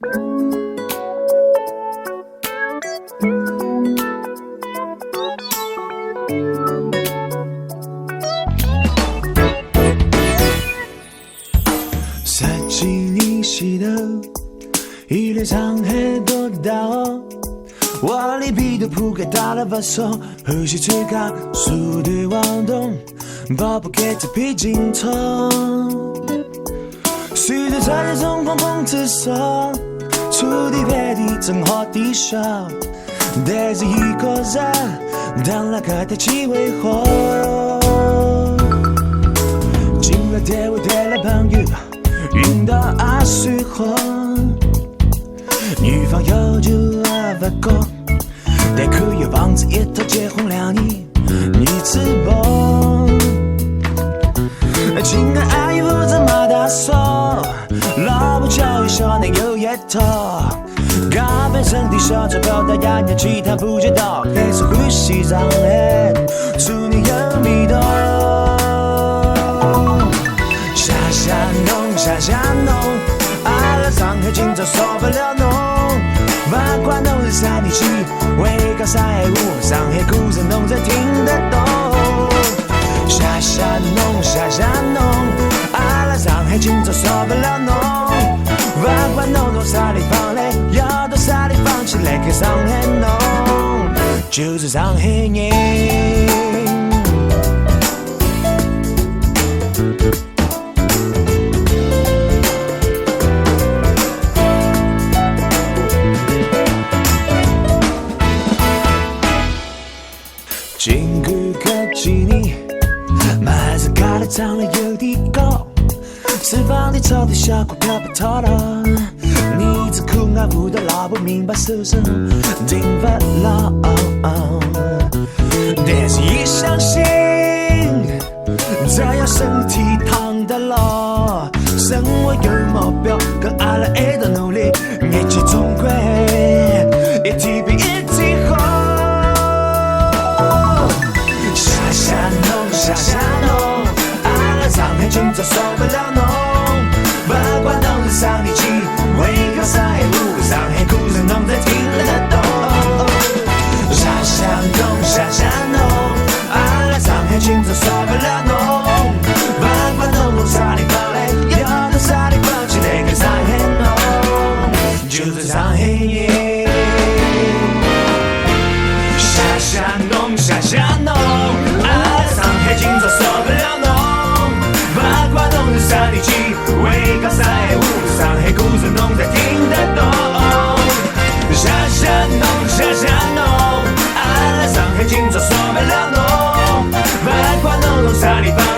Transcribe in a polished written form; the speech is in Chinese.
塞进你洗的一脸伤痕多大哦，我连皮都铺盖大了把手，呼吸最高速对往东，跑步给这皮筋痛，随着这些从空空之手，触地别地正好地手，带着一个人，当那个的气味后，进了带我带来朋友。晕到20后，女方有就200个，但可有房子一套结婚2年，你吃饱。情感爱与负责马大手，老婆教育小男友一套，咖啡身体小钞票到压压其他不知道，开始呼吸障碍，祝你有迷动。下下弄，爱了伤害今朝受不了弄，不管弄是3年期，为搞325，上海故事弄才听得懂。下下弄，爱了伤害今朝受不了弄，不管弄到啥地方来，要到啥地方去来看上海弄，就是上海人。经过个几年，马还是开的涨了有点高，释放的钞的小股票不套了，你只苦爱不到老不明白手上顶不牢，但是一相信，只要身体躺得牢，生活有目标，跟阿拉一道努力，一起冲过，一天比一天好。下弄，爱了伤害今朝受不了弄，不管弄是3年期，为搞325，上海故事弄才听得懂。下弄，爱了伤害今朝受不了弄，不管弄到啥地方来，要到啥地方去来看上海弄，就是上海人。下弄，今朝受不了弄，不管弄是3年期，为搞325，上海故事弄才听得懂。下弄，爱了上海今朝受不了弄，不管弄到啥地方。